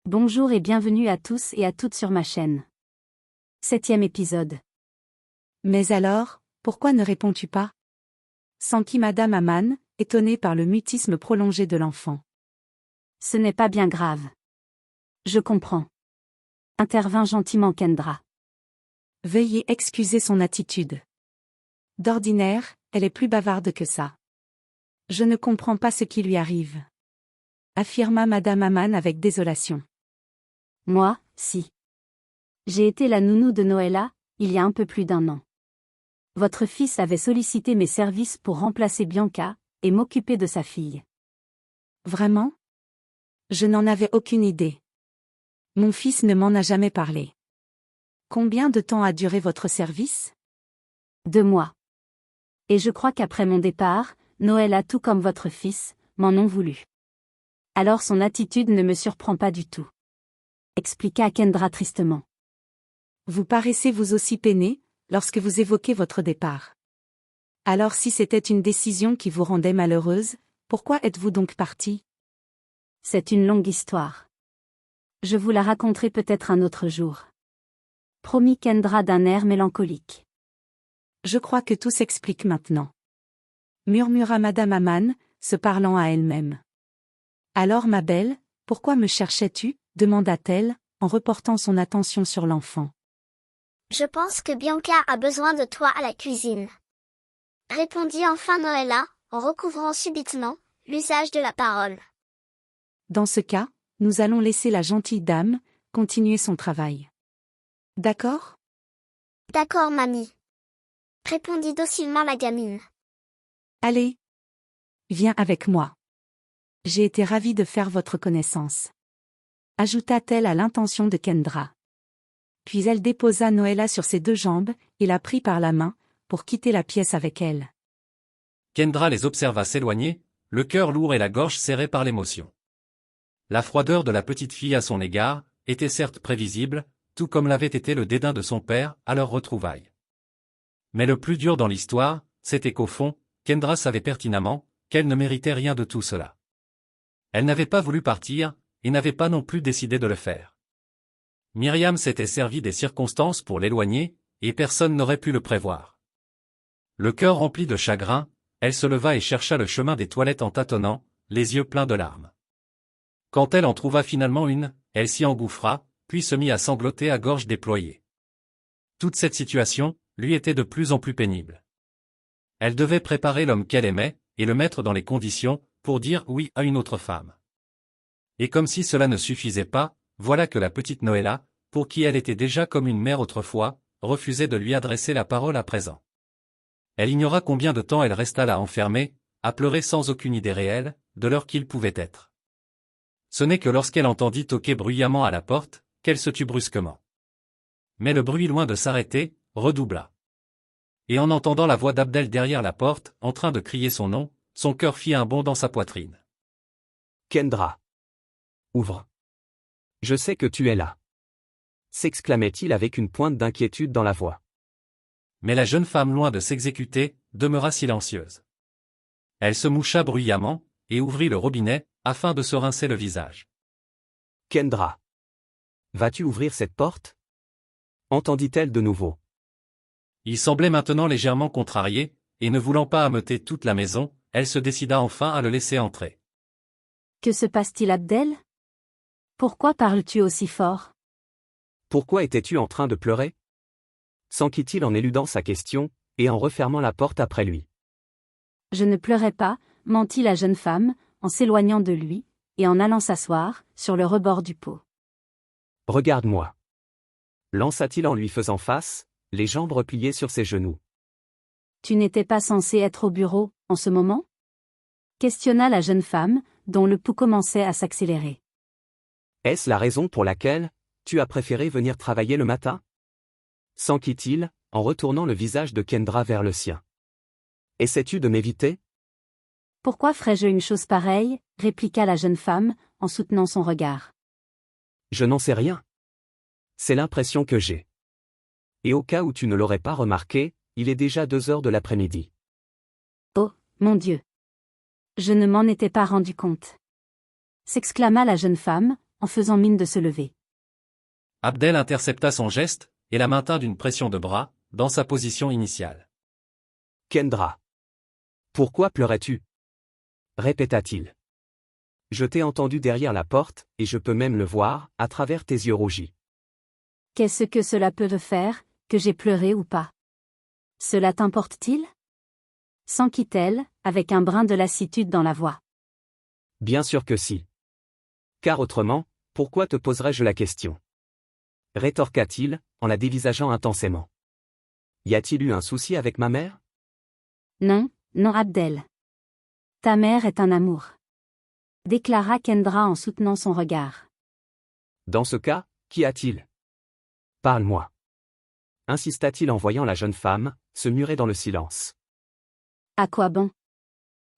Bonjour et bienvenue à tous et à toutes sur ma chaîne. 7e épisode. Mais alors, pourquoi ne réponds-tu pas? S'enquit Madame Aman, étonnée par le mutisme prolongé de l'enfant. Ce n'est pas bien grave. Je comprends. Intervint gentiment Kendra. Veuillez excuser son attitude. D'ordinaire, elle est plus bavarde que ça. Je ne comprends pas ce qui lui arrive. Affirma Madame Aman avec désolation. Moi, si. J'ai été la nounou de Noëlla, il y a un peu plus d'1 an. Votre fils avait sollicité mes services pour remplacer Bianca, et m'occuper de sa fille. Vraiment? Je n'en avais aucune idée. Mon fils ne m'en a jamais parlé. Combien de temps a duré votre service? 2 mois. Et je crois qu'après mon départ, Noëlla tout comme votre fils, m'en ont voulu. Alors son attitude ne me surprend pas du tout. Expliqua Kendra tristement. Vous paraissez vous aussi peiné, lorsque vous évoquez votre départ. Alors si c'était une décision qui vous rendait malheureuse, pourquoi êtes-vous donc partie? C'est une longue histoire. Je vous la raconterai peut-être un autre jour. Promit Kendra d'un air mélancolique. Je crois que tout s'explique maintenant. Murmura Madame Aman, se parlant à elle-même. Alors ma belle, pourquoi me cherchais-tu? Demanda-t-elle, en reportant son attention sur l'enfant. Je pense que Bianca a besoin de toi à la cuisine. Répondit enfin Noëlla, en recouvrant subitement l'usage de la parole. Dans ce cas, nous allons laisser la gentille dame continuer son travail. D'accord? D'accord, mamie. Répondit docilement la gamine. Allez. Viens avec moi. J'ai été ravie de faire votre connaissance. Ajouta-t-elle à l'intention de Kendra. Puis elle déposa Noëlla sur ses 2 jambes, et la prit par la main, pour quitter la pièce avec elle. Kendra les observa s'éloigner, le cœur lourd et la gorge serrée par l'émotion. La froideur de la petite fille à son égard était certes prévisible, tout comme l'avait été le dédain de son père à leur retrouvailles. Mais le plus dur dans l'histoire, c'était qu'au fond, Kendra savait pertinemment qu'elle ne méritait rien de tout cela. Elle n'avait pas voulu partir, et n'avait pas non plus décidé de le faire. Myriam s'était servi des circonstances pour l'éloigner, et personne n'aurait pu le prévoir. Le cœur rempli de chagrin, elle se leva et chercha le chemin des toilettes en tâtonnant, les yeux pleins de larmes. Quand elle en trouva finalement une, elle s'y engouffra, puis se mit à sangloter à gorge déployée. Toute cette situation lui était de plus en plus pénible. Elle devait préparer l'homme qu'elle aimait, et le mettre dans les conditions pour dire oui à une autre femme. Et comme si cela ne suffisait pas, voilà que la petite Noëlla, pour qui elle était déjà comme une mère autrefois, refusait de lui adresser la parole à présent. Elle ignora combien de temps elle resta là enfermée, à pleurer sans aucune idée réelle, de l'heure qu'il pouvait être. Ce n'est que lorsqu'elle entendit toquer bruyamment à la porte, qu'elle se tut brusquement. Mais le bruit loin de s'arrêter, redoubla. Et en entendant la voix d'Abdel derrière la porte, en train de crier son nom, son cœur fit un bond dans sa poitrine. Kendra. Ouvre. Je sais que tu es là. S'exclamait-il avec une pointe d'inquiétude dans la voix. Mais la jeune femme, loin de s'exécuter, demeura silencieuse. Elle se moucha bruyamment, et ouvrit le robinet, afin de se rincer le visage. Kendra. Vas-tu ouvrir cette porte? Entendit-elle de nouveau. Il semblait maintenant légèrement contrarié, et ne voulant pas ameuter toute la maison, elle se décida enfin à le laisser entrer. Que se passe-t-il, Abdel? Pourquoi parles-tu aussi fort? Pourquoi étais-tu en train de pleurer? S'enquit-il en éludant sa question, et en refermant la porte après lui. Je ne pleurais pas, mentit la jeune femme, en s'éloignant de lui, et en allant s'asseoir, sur le rebord du pot. Regarde-moi. Lança-t-il en lui faisant face, les jambes repliées sur ses genoux. Tu n'étais pas censé être au bureau, en ce moment? Questionna la jeune femme, dont le pouls commençait à s'accélérer. Est-ce la raison pour laquelle tu as préféré venir travailler le matin? S'enquit-il, en retournant le visage de Kendra vers le sien. Essaies-tu de m'éviter? Pourquoi ferais-je une chose pareille? Répliqua la jeune femme, en soutenant son regard. Je n'en sais rien. C'est l'impression que j'ai. Et au cas où tu ne l'aurais pas remarqué, il est déjà 2 heures de l'après-midi. Oh, mon Dieu! Je ne m'en étais pas rendu compte. S'exclama la jeune femme, en faisant mine de se lever. Abdel intercepta son geste, et la maintint d'une pression de bras, dans sa position initiale. Kendra. Pourquoi pleurais-tu? Répéta-t-il. Je t'ai entendu derrière la porte, et je peux même le voir, à travers tes yeux rougis. Qu'est-ce que cela peut te faire, que j'ai pleuré ou pas? Cela t'importe-t-il? S'enquit-elle, avec un brin de lassitude dans la voix. Bien sûr que si. Car autrement, pourquoi te poserais-je la question? Rétorqua-t-il, en la dévisageant intensément. Y a-t-il eu un souci avec ma mère? Non, non Abdel. Ta mère est un amour. Déclara Kendra en soutenant son regard. Dans ce cas, qu'y a-t-il? Parle-moi. Insista-t-il en voyant la jeune femme, se murer dans le silence. À quoi bon?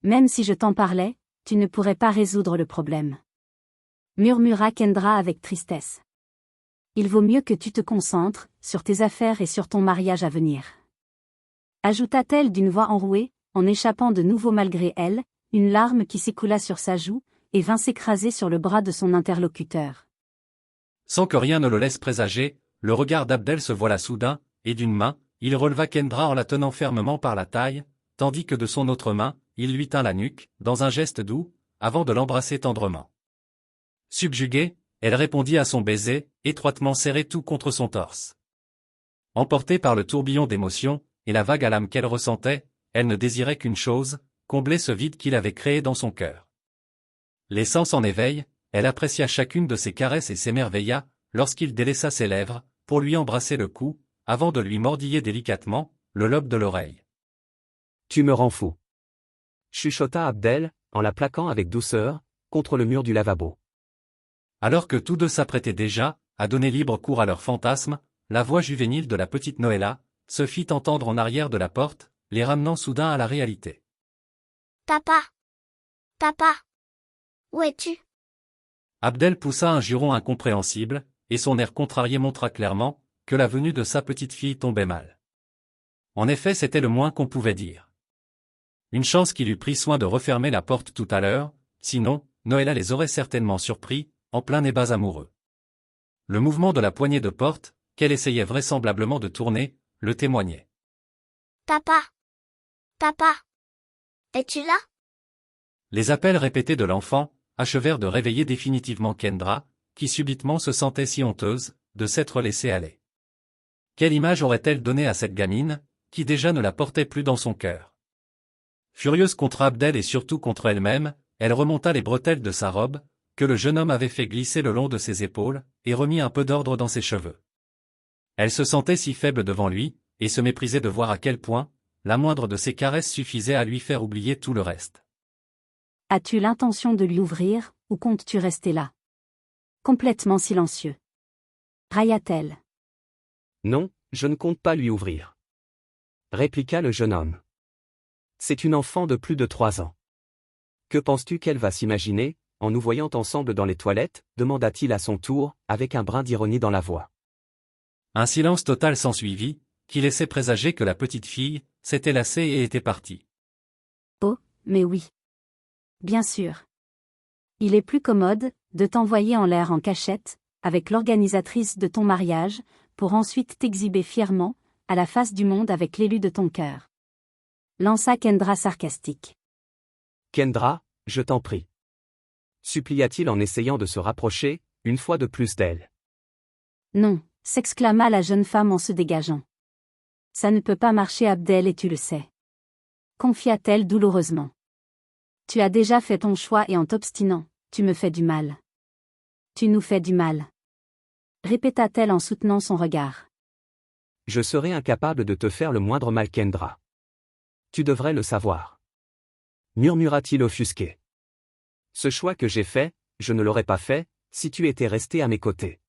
Même si je t'en parlais, tu ne pourrais pas résoudre le problème. Murmura Kendra avec tristesse. Il vaut mieux que tu te concentres sur tes affaires et sur ton mariage à venir. Ajouta-t-elle d'une voix enrouée, en échappant de nouveau malgré elle, une larme qui s'écoula sur sa joue, et vint s'écraser sur le bras de son interlocuteur. Sans que rien ne le laisse présager, le regard d'Abdel se voila soudain, et d'une main, il releva Kendra en la tenant fermement par la taille, tandis que de son autre main, il lui tint la nuque, dans un geste doux, avant de l'embrasser tendrement. Subjuguée, elle répondit à son baiser, étroitement serré tout contre son torse. Emportée par le tourbillon d'émotions, et la vague à l'âme qu'elle ressentait, elle ne désirait qu'une chose, combler ce vide qu'il avait créé dans son cœur. Les sens en éveil, elle apprécia chacune de ses caresses et s'émerveilla, lorsqu'il délaissa ses lèvres, pour lui embrasser le cou, avant de lui mordiller délicatement, le lobe de l'oreille. Tu me rends fou. Chuchota Abdel, en la plaquant avec douceur, contre le mur du lavabo. Alors que tous deux s'apprêtaient déjà, à donner libre cours à leurs fantasmes, la voix juvénile de la petite Noëlla, se fit entendre en arrière de la porte, les ramenant soudain à la réalité. Papa! Papa! Où es-tu? Abdel poussa un juron incompréhensible, et son air contrarié montra clairement, que la venue de sa petite fille tombait mal. En effet, c'était le moins qu'on pouvait dire. Une chance qu'il eût pris soin de refermer la porte tout à l'heure, sinon, Noëlla les aurait certainement surpris, en plein débat amoureux. Le mouvement de la poignée de porte, qu'elle essayait vraisemblablement de tourner, le témoignait. Papa! Papa! Es-tu là? Les appels répétés de l'enfant achevèrent de réveiller définitivement Kendra, qui subitement se sentait si honteuse de s'être laissée aller. Quelle image aurait-elle donné à cette gamine, qui déjà ne la portait plus dans son cœur? Furieuse contre Abdel et surtout contre elle-même, elle remonta les bretelles de sa robe, que le jeune homme avait fait glisser le long de ses épaules, et remit un peu d'ordre dans ses cheveux. Elle se sentait si faible devant lui, et se méprisait de voir à quel point, la moindre de ses caresses suffisait à lui faire oublier tout le reste. As-tu l'intention de lui ouvrir, ou comptes-tu rester là? Complètement silencieux. Railla-t-elle. Non, je ne compte pas lui ouvrir. Répliqua le jeune homme. C'est une enfant de plus de 3 ans. Que penses-tu qu'elle va s'imaginer, en nous voyant ensemble dans les toilettes, demanda-t-il à son tour, avec un brin d'ironie dans la voix. Un silence total s'ensuivit, qui laissait présager que la petite fille s'était lassée et était partie. Oh, mais oui. Bien sûr. Il est plus commode de t'envoyer en l'air en cachette, avec l'organisatrice de ton mariage, pour ensuite t'exhiber fièrement, à la face du monde avec l'élu de ton cœur. Lança Kendra sarcastique. Kendra, je t'en prie. Supplia-t-il en essayant de se rapprocher, une fois de plus d'elle. Non, s'exclama la jeune femme en se dégageant. Ça ne peut pas marcher Abdel et tu le sais. Confia-t-elle douloureusement. Tu as déjà fait ton choix et en t'obstinant, tu me fais du mal. Tu nous fais du mal. Répéta-t-elle en soutenant son regard. Je serais incapable de te faire le moindre mal Kendra. Tu devrais le savoir. Murmura-t-il offusqué. Ce choix que j'ai fait, je ne l'aurais pas fait, si tu étais resté à mes côtés.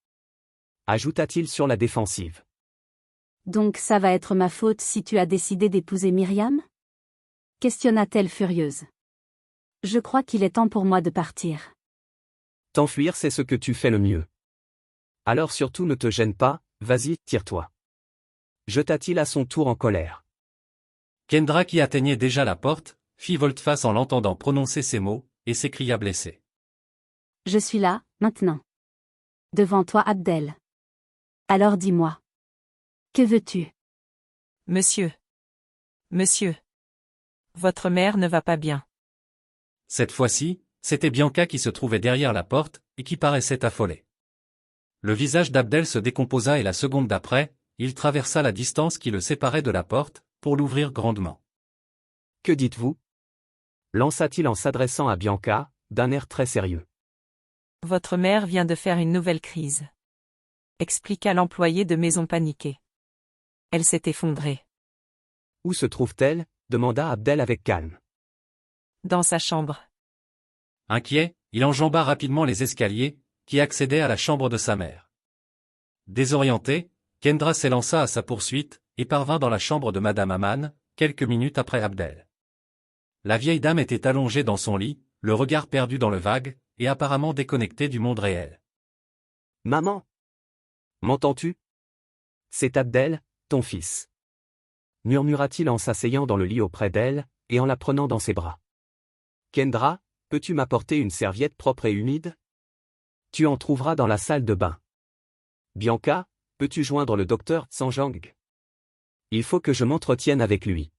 Ajouta-t-il sur la défensive. Donc ça va être ma faute si tu as décidé d'épouser Myriam? Questionna-t-elle furieuse. Je crois qu'il est temps pour moi de partir. T'enfuir c'est ce que tu fais le mieux. Alors surtout ne te gêne pas, vas-y, tire-toi. Jeta-t-il à son tour en colère. Kendra qui atteignait déjà la porte, fit volte-face en l'entendant prononcer ces mots, et s'écria blessée. Je suis là, maintenant. Devant toi Abdel. Alors dis-moi. Que veux-tu? Monsieur. Monsieur. Votre mère ne va pas bien. Cette fois-ci, c'était Bianca qui se trouvait derrière la porte, et qui paraissait affolée. Le visage d'Abdel se décomposa et la seconde d'après, il traversa la distance qui le séparait de la porte, pour l'ouvrir grandement. Que dites-vous? Lança-t-il en s'adressant à Bianca, d'un air très sérieux. Votre mère vient de faire une nouvelle crise. Expliqua l'employé de maison paniqué. Elle s'est effondrée. Où se trouve-t-elle? Demanda Abdel avec calme. Dans sa chambre. Inquiet, il enjamba rapidement les escaliers, qui accédaient à la chambre de sa mère. Désorienté, Kendra s'élança à sa poursuite, et parvint dans la chambre de Madame Aman, quelques minutes après Abdel. La vieille dame était allongée dans son lit, le regard perdu dans le vague, et apparemment déconnectée du monde réel. Maman! M'entends-tu? C'est Abdel, ton fils. Murmura-t-il en s'asseyant dans le lit auprès d'elle, et en la prenant dans ses bras. Kendra, peux-tu m'apporter une serviette propre et humide? Tu en trouveras dans la salle de bain. Bianca, peux-tu joindre le docteur Sanjang? Il faut que je m'entretienne avec lui.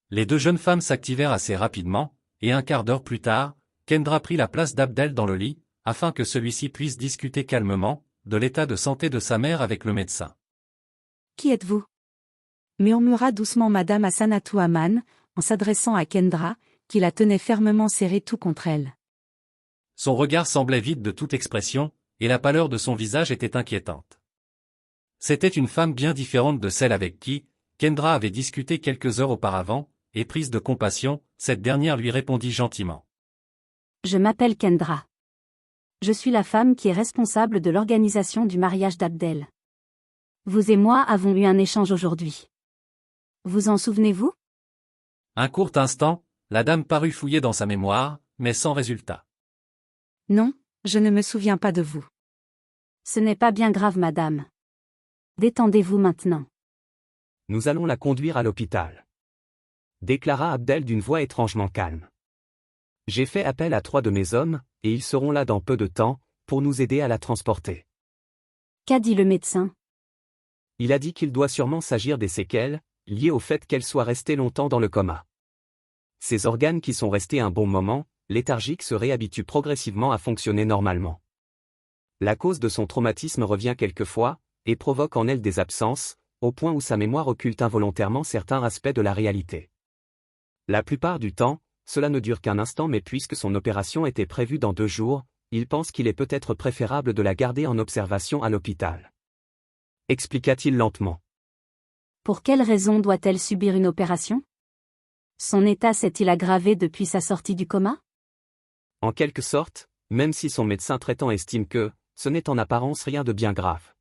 Les deux jeunes femmes s'activèrent assez rapidement, et un quart d'heure plus tard, Kendra prit la place d'Abdel dans le lit, afin que celui-ci puisse discuter calmement, de l'état de santé de sa mère avec le médecin. Qui êtes-vous? Murmura doucement Madame Hasanatou Aman, en s'adressant à Kendra, qui la tenait fermement serrée tout contre elle. Son regard semblait vide de toute expression, et la pâleur de son visage était inquiétante. C'était une femme bien différente de celle avec qui Kendra avait discuté quelques heures auparavant, et prise de compassion, cette dernière lui répondit gentiment. Je m'appelle Kendra. Je suis la femme qui est responsable de l'organisation du mariage d'Abdel. Vous et moi avons eu un échange aujourd'hui. Vous en souvenez-vous? Un court instant, la dame parut fouiller dans sa mémoire, mais sans résultat. Non, je ne me souviens pas de vous. Ce n'est pas bien grave, madame. Détendez-vous maintenant. Nous allons la conduire à l'hôpital. Déclara Abdel d'une voix étrangement calme. J'ai fait appel à 3 de mes hommes, et ils seront là dans peu de temps, pour nous aider à la transporter. Qu'a dit le médecin? Il a dit qu'il doit sûrement s'agir des séquelles, liées au fait qu'elle soit restée longtemps dans le coma. Ses organes qui sont restés un bon moment, léthargiques se réhabituent progressivement à fonctionner normalement. La cause de son traumatisme revient quelquefois, et provoque en elle des absences, au point où sa mémoire occulte involontairement certains aspects de la réalité. La plupart du temps, cela ne dure qu'un instant mais puisque son opération était prévue dans 2 jours, il pense qu'il est peut-être préférable de la garder en observation à l'hôpital. Expliqua-t-il lentement. Pour quelle raison doit-elle subir une opération? Son état s'est-il aggravé depuis sa sortie du coma? En quelque sorte, même si son médecin traitant estime que ce n'est en apparence rien de bien grave.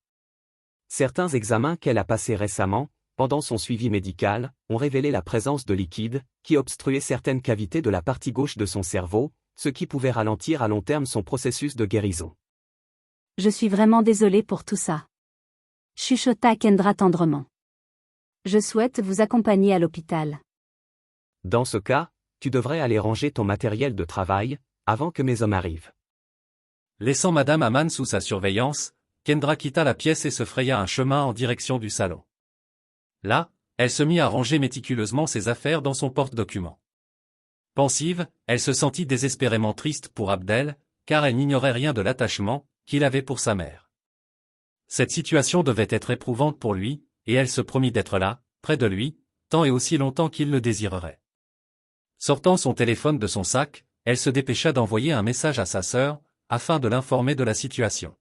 Certains examens qu'elle a passés récemment, pendant son suivi médical, ont révélé la présence de liquide, qui obstruait certaines cavités de la partie gauche de son cerveau, ce qui pouvait ralentir à long terme son processus de guérison. Je suis vraiment désolée pour tout ça. Chuchota Kendra tendrement. Je souhaite vous accompagner à l'hôpital. Dans ce cas, tu devrais aller ranger ton matériel de travail, avant que mes hommes arrivent. Laissant Madame Aman sous sa surveillance, Kendra quitta la pièce et se fraya un chemin en direction du salon. Là, elle se mit à ranger méticuleusement ses affaires dans son porte-documents. Pensive, elle se sentit désespérément triste pour Abdel, car elle n'ignorait rien de l'attachement qu'il avait pour sa mère. Cette situation devait être éprouvante pour lui, et elle se promit d'être là, près de lui, tant et aussi longtemps qu'il le désirerait. Sortant son téléphone de son sac, elle se dépêcha d'envoyer un message à sa sœur, afin de l'informer de la situation.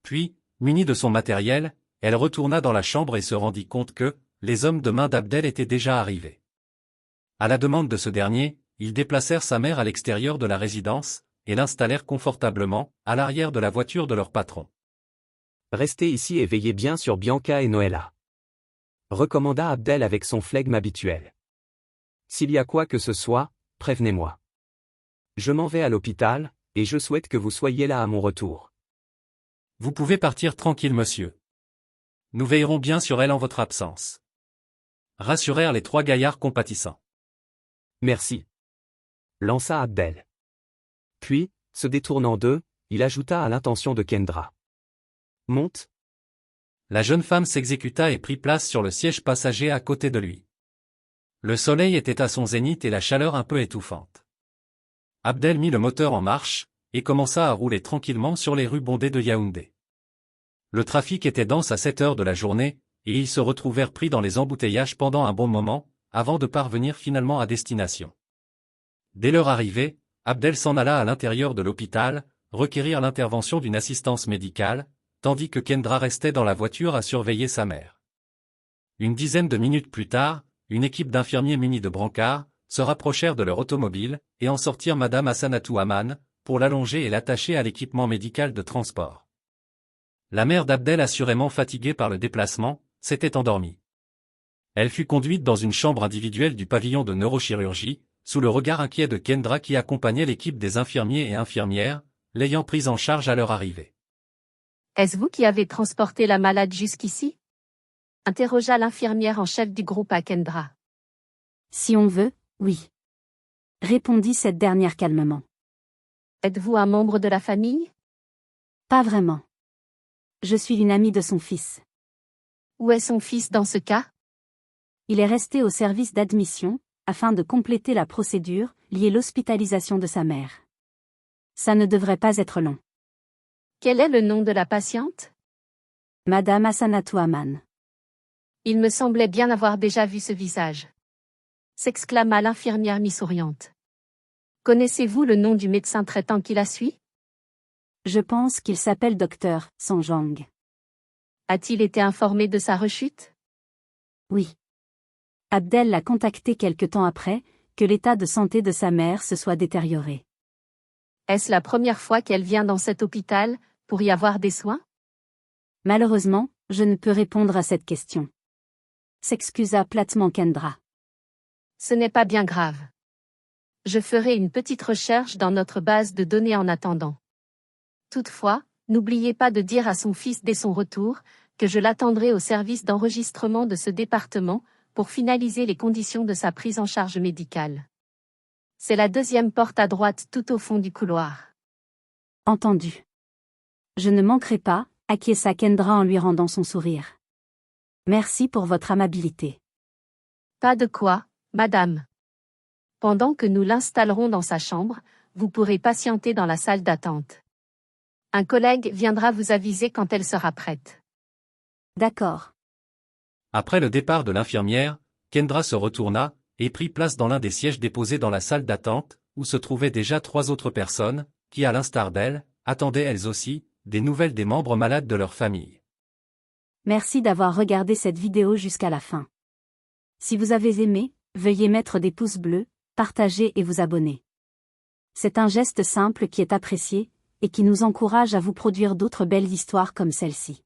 Puis, munie de son matériel, elle retourna dans la chambre et se rendit compte que les hommes de main d'Abdel étaient déjà arrivés. À la demande de ce dernier, ils déplacèrent sa mère à l'extérieur de la résidence, et l'installèrent confortablement, à l'arrière de la voiture de leur patron. Restez ici et veillez bien sur Bianca et Noëlla. Recommanda Abdel avec son flegme habituel. S'il y a quoi que ce soit, prévenez-moi. Je m'en vais à l'hôpital, et je souhaite que vous soyez là à mon retour. Vous pouvez partir tranquille, monsieur. Nous veillerons bien sur elle en votre absence. Rassurèrent les 3 gaillards compatissants. Merci. Lança Abdel. Puis, se détournant d'eux, Il ajouta à l'intention de Kendra. Monte. La jeune femme s'exécuta et prit place sur le siège passager à côté de lui. Le soleil était à son zénith et la chaleur un peu étouffante. Abdel mit le moteur en marche, et commença à rouler tranquillement sur les rues bondées de Yaoundé. Le trafic était dense à 7 heures de la journée, et ils se retrouvèrent pris dans les embouteillages pendant un bon moment, avant de parvenir finalement à destination. Dès leur arrivée, Abdel s'en alla à l'intérieur de l'hôpital, requérir l'intervention d'une assistance médicale, tandis que Kendra restait dans la voiture à surveiller sa mère. Une dizaine de minutes plus tard, une équipe d'infirmiers munis de brancards se rapprochèrent de leur automobile et en sortirent Madame Hassanatou Aman, pour l'allonger et l'attacher à l'équipement médical de transport. La mère d'Abdel, assurément fatiguée par le déplacement, s'était endormie. Elle fut conduite dans une chambre individuelle du pavillon de neurochirurgie, sous le regard inquiet de Kendra qui accompagnait l'équipe des infirmiers et infirmières, l'ayant prise en charge à leur arrivée. Est-ce vous qui avez transporté la malade jusqu'ici? Interrogea l'infirmière en chef du groupe à Kendra. Si on veut, oui. Répondit cette dernière calmement. Êtes-vous un membre de la famille? Pas vraiment. Je suis une amie de son fils. Où est son fils dans ce cas? Il est resté au service d'admission, afin de compléter la procédure, liée l'hospitalisation de sa mère. Ça ne devrait pas être long. Quel est le nom de la patiente? Madame Hassanatou Aman. Il me semblait bien avoir déjà vu ce visage. S'exclama l'infirmière mi-souriante. Connaissez-vous le nom du médecin traitant qui la suit? Je pense qu'il s'appelle Dr. Sanjang. A-t-il été informé de sa rechute? Oui. Abdel l'a contacté quelque temps après, que l'état de santé de sa mère se soit détérioré. Est-ce la première fois qu'elle vient dans cet hôpital, pour y avoir des soins? Malheureusement, je ne peux répondre à cette question. S'excusa platement Kendra. Ce n'est pas bien grave. Je ferai une petite recherche dans notre base de données en attendant. Toutefois, n'oubliez pas de dire à son fils dès son retour, que je l'attendrai au service d'enregistrement de ce département, pour finaliser les conditions de sa prise en charge médicale. C'est la deuxième porte à droite tout au fond du couloir. Entendu. Je ne manquerai pas, acquiesça Kendra en lui rendant son sourire. Merci pour votre amabilité. Pas de quoi, madame. Pendant que nous l'installerons dans sa chambre, vous pourrez patienter dans la salle d'attente. Un collègue viendra vous aviser quand elle sera prête. D'accord. Après le départ de l'infirmière, Kendra se retourna, et prit place dans l'un des sièges déposés dans la salle d'attente, où se trouvaient déjà 3 autres personnes, qui à l'instar d'elle, attendaient elles aussi, des nouvelles des membres malades de leur famille. Merci d'avoir regardé cette vidéo jusqu'à la fin. Si vous avez aimé, veuillez mettre des pouces bleus, partager et vous abonner. C'est un geste simple qui est apprécié, et qui nous encourage à vous produire d'autres belles histoires comme celle-ci.